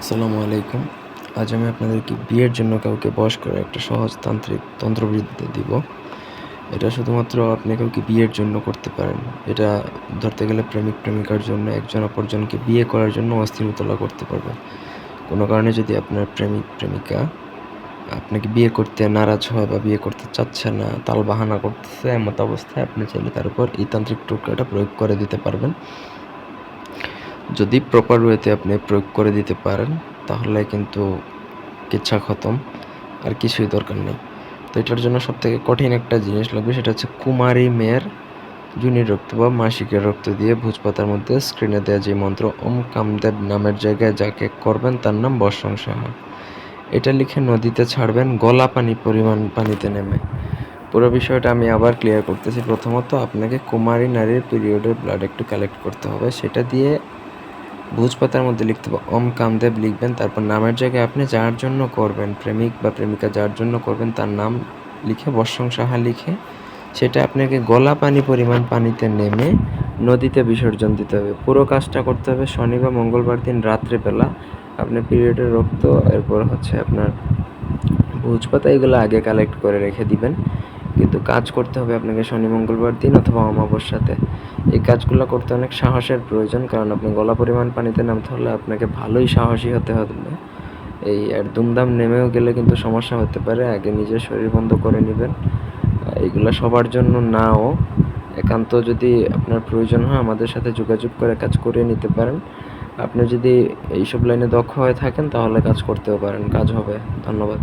আসসালামু আলাইকুম। আজ আমি আপনাদেরকে বিয়ের জন্য কাউকে বশ করার একটা সহজ তান্ত্রিক তন্ত্রবিদ্যা দিব। এটা শুধুমাত্র আপনি কাউকে বিয়ের জন্য করতে পারেন। এটা ধরতে গেলে প্রেমিক-প্রেমিকার জন্য একজন অপরজনকে বিয়ে করার জন্য অস্থির উতলা করতে পারবে। কোনো কারণে যদি আপনার প্রেমিক-প্রেমিকা আপনাকে বিয়ে করতে নারাজ হয় বা বিয়ে করতে চাচ্ছে না, টালবাহানা করতেছে, এমত অবস্থায় আপনি চাইলে তার উপর এই তান্ত্রিক টোটকাটা প্রয়োগ করে দিতে পারবেন। যদি প্রপার ওয়েতে আপনি প্রয়োগ করে দিতে পারেন তাহলে কিন্তু কিচ্ছা খতম, আর কিছুই দরকার নেই। তো এটার জন্য সবথেকে কঠিন একটা জিনিস লাগবে, সেটা হচ্ছে কুমারী মেয়ের যোনির রক্ত বা মাসিকের রক্ত দিয়ে ভোজপাতার মধ্যে স্ক্রিনে দেওয়া যে মন্ত্র ওম কামদেব নামের জায়গায় যাকে করবেন তার নাম বর্ষণ সাহা। এটা লিখে নদীতে ছাড়বেন গলা পানি পরিমাণ পানিতে নেমে। পুরো বিষয়টা আমি আবার ক্লিয়ার করতেছি। প্রথমত আপনাকে কুমারী নারীর পিরিয়ডের ব্লাড একটু কালেক্ট করতে হবে, সেটা দিয়ে ভোজপাতার মধ্যে লিখতে হবে ওম কামদেব লিখবেন। তারপর নামের জায়গায় আপনি যার জন্য করবেন, প্রেমিক বা প্রেমিকা যার জন্য করবেন তার নাম লিখে বর্ষণ সাহা লিখে সেটা আপনাকে গলা পানি পরিমাণ পানিতে নেমে নদীতে বিসর্জন দিতে হবে। পুরো কাজটা করতে হবে শনি বা মঙ্গলবার দিন রাত্রেবেলা। আপনি পিরিয়ডের রক্ত, এরপর হচ্ছে আপনার ভোজপাতা, এগুলো আগে কালেক্ট করে রেখে দিবেন। কিন্তু কাজ করতে হবে আপনাকে শনি মঙ্গলবার দিন অথবা অমাবস্যাতে। এই কাজগুলো করতে অনেক সাহসের প্রয়োজন, কারণ আপনি গলা পরিমাণ পানিতে নামতে হলে আপনাকে ভালোই সাহসী হতে হবে। আর দুমদাম নেমেও গেলে কিন্তু সমস্যা হতে পারে। আগে নিজের শরীর বন্ধ করে নেবেন। এইগুলো সবার জন্য নাও, একান্ত যদি আপনার প্রয়োজন হয় আমাদের সাথে যোগাযোগ করে কাজ করিয়ে নিতে পারেন। আপনি যদি এইসব লাইনে দক্ষ হয়ে থাকেন তাহলে কাজ করতেও পারেন, কাজ হবে। ধন্যবাদ।